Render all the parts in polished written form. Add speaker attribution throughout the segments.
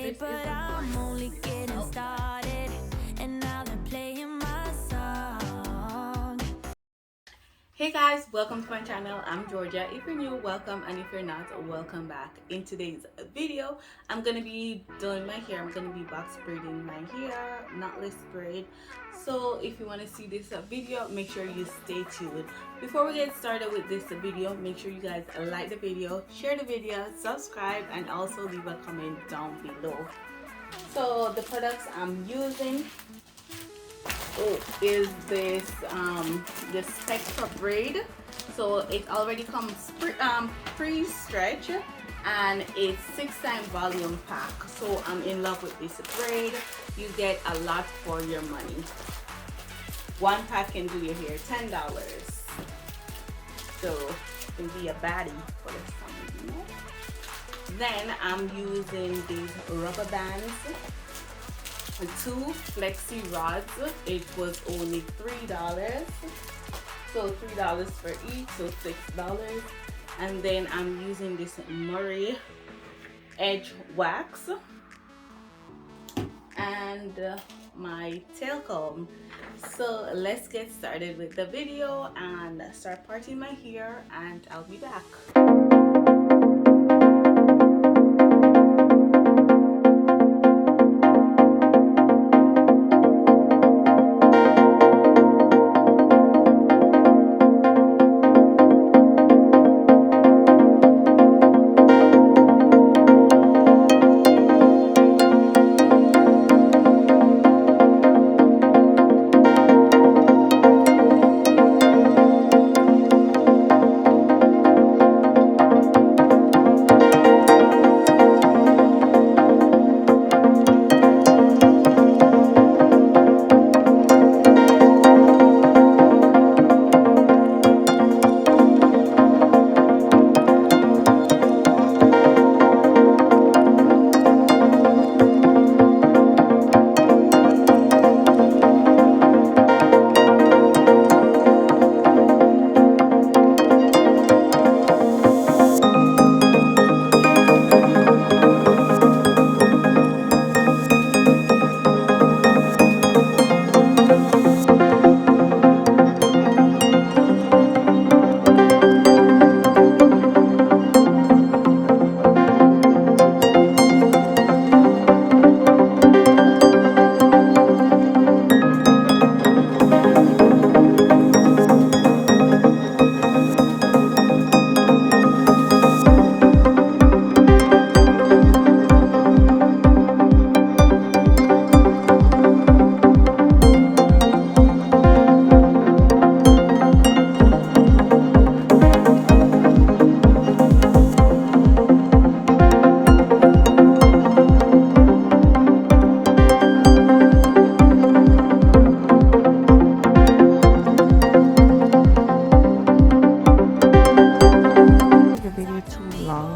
Speaker 1: this is the I'm only getting started, and now they're playing my song. Hey guys, welcome to my channel. I'm Georgia. If you're new, welcome, and if you're not, welcome back. In today's video, I'm gonna be doing my hair. I'm gonna be box braiding my hair, knotless braid. So if you want to see this video, make sure you stay tuned. Before we get started with this video, make sure you guys like the video, share the video, subscribe, and also leave a comment down below. So the products I'm using is this Spectra braid. So it already comes pre-stretch, and it's 6-time volume pack. So I'm in love with this braid. You get a lot for your money. One pack can do your hair $10. So it can be a baddie for the summer, you know? Then I'm using these rubber bands, 2 flexi rods. It was only $3, so $3 for each, so $6. And then I'm using this Murray edge wax and my tail comb. So let's get started with the video and start parting my hair, and I'll be back.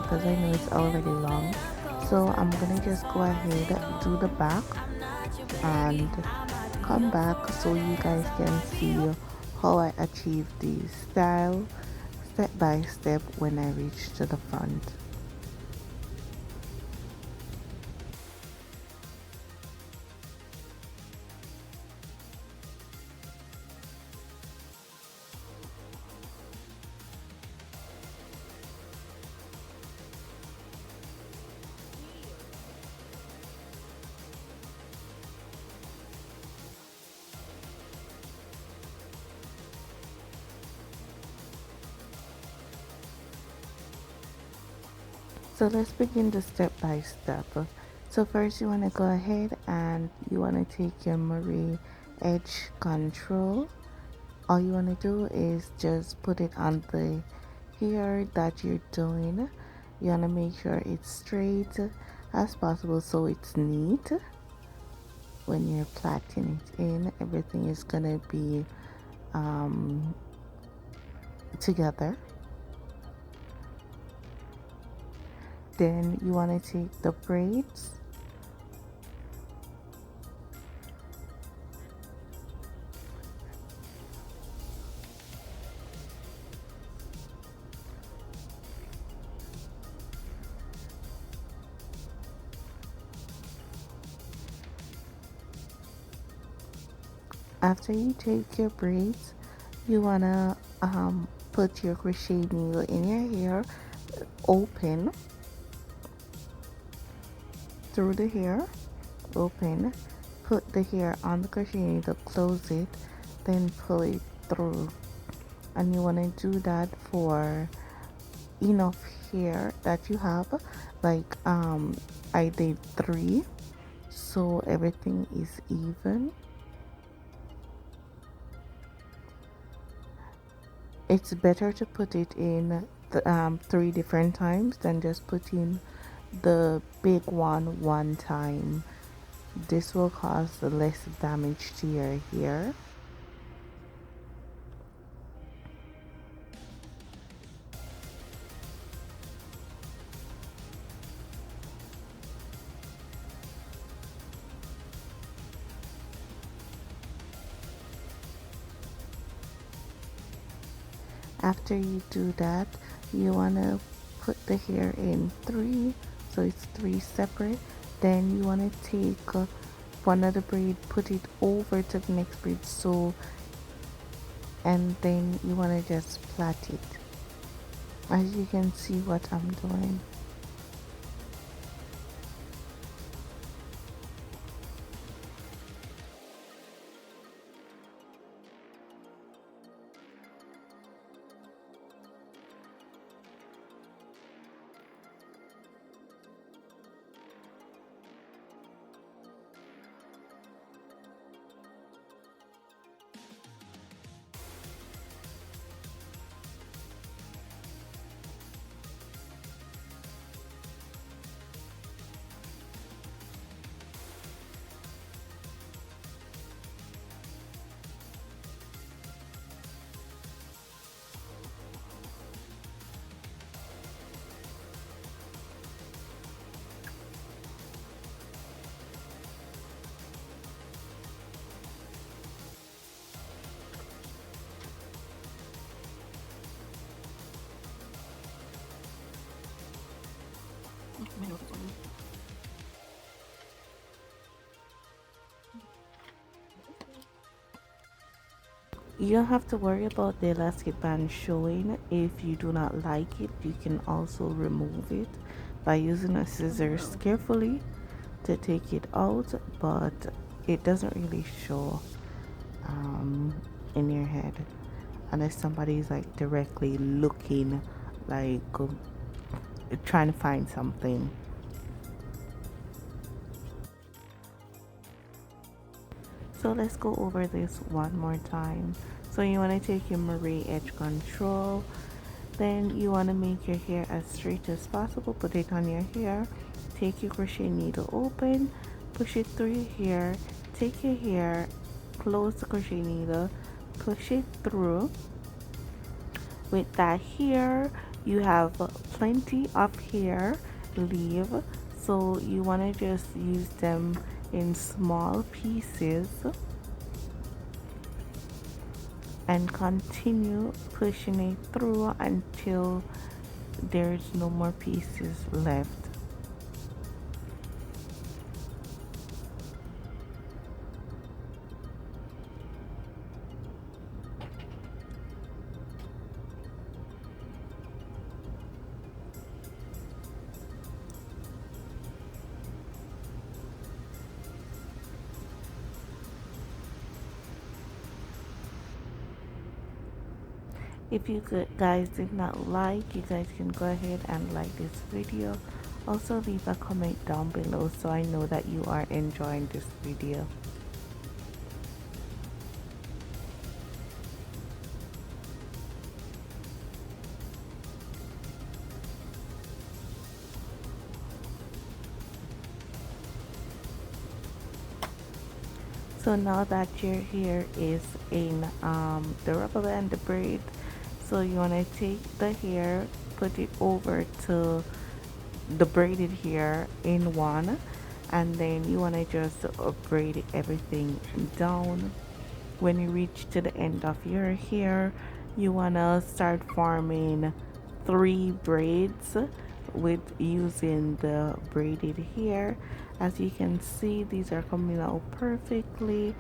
Speaker 1: Because I know it's already long, so I'm gonna just go ahead, do the back and come back so you guys can see how I achieve the style step by step when I reach to the front. So let's begin the step by step. So first you want to go ahead and you want to take your Murray edge control. All you want to do is just put it on the hair that you're doing. You want to make sure it's straight as possible so it's neat. When you're plaiting it in, everything is going to be together. Then you want to take the braids
Speaker 2: After you take your braids, you wanna put your crochet needle in your hair, open through the hair, open, put the hair on the crochet needle, close it, then pull it through. And you wanna do that for enough hair that you have. Like I did 3, so everything is even. It's better to put it in the 3 different times than just putting the big one time. This will cause less damage to your hair. After you do that, you want to put the hair in 3, so it's 3 separate. Then you want to take one of the braid, put it over to the next braid, so, and then you want to just plait it, as you can see what I'm doing. You don't have to worry about the elastic band showing. If you do not like it, you can also remove it by using a scissors carefully to take it out, but it doesn't really show in your head unless somebody is like directly looking, like trying to find something. So let's go over this one more time. So you want to take your Marie edge control, then you want to make your hair as straight as possible. Put it on your hair, take your crochet needle, open, push it through your hair, take your hair, close the crochet needle, push it through. With that hair, you have plenty of hair leave, so you want to just use them in small pieces and continue pushing it through until there's no more pieces left. If you guys did not like, you guys can go ahead and like this video. Also leave a comment down below so I know that you are enjoying this video. So now that your hair is in the rubber band, the braid, so you want to take the hair, put it over to the braided hair in one, and then you want to just braid everything down. When you reach to the end of your hair, you want to start forming 3 braids with using the braided hair. As you can see, these are coming out perfectly.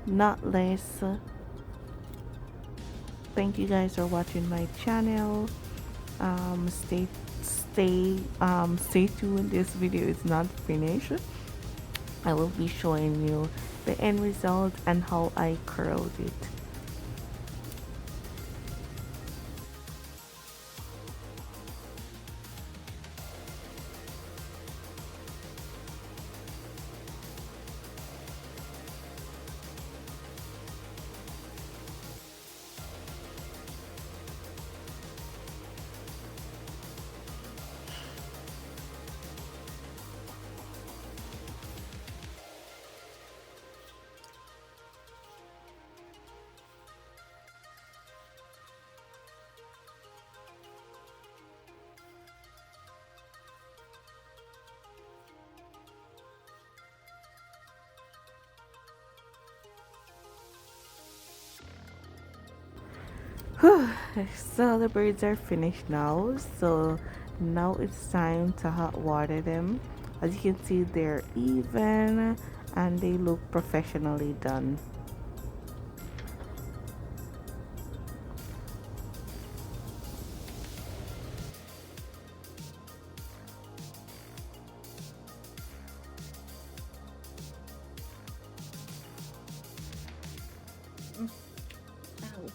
Speaker 2: knotless. Thank you guys for watching my channel. Stay tuned. This video is not finished. I will be showing you the end result and how I curled it. So the braids are finished now, so now it's time to hot water them. As you can see, they're even and they look professionally done.
Speaker 1: Ow.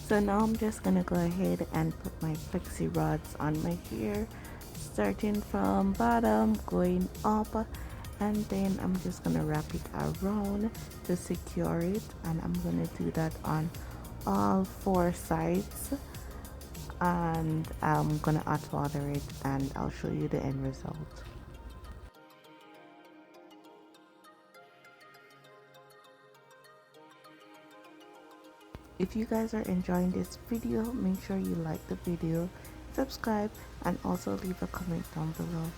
Speaker 2: So now I'm just gonna go ahead and put my flexi rods on my hair, starting from bottom going up, and then I'm just gonna wrap it around to secure it, and I'm gonna do that on all 4 sides, and I'm gonna hot water it and I'll show you the end result. If you guys are enjoying this video, make sure you like the video, subscribe, and also leave a comment down below.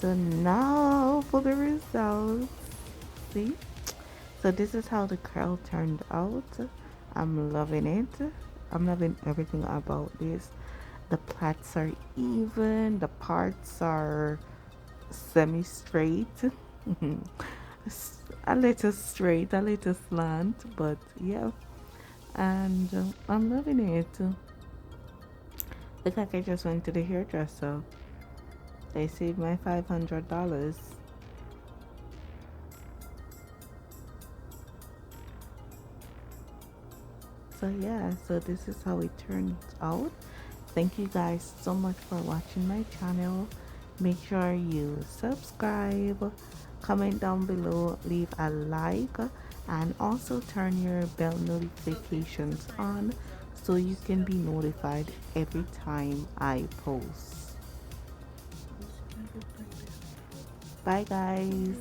Speaker 2: So now for the results. See? So this is how the curl turned out. I'm loving it. I'm loving everything about this. The plaits are even, the parts are semi-straight. A little straight, a little slant, but yeah. And I'm loving it. Look like I just went to the hairdresser. They saved my $500. So yeah, so this is how it turned out. Thank you guys so much for watching my channel. Make sure you subscribe, comment down below, leave a like, and also turn your bell notifications on so you can be notified every time I post. Bye guys.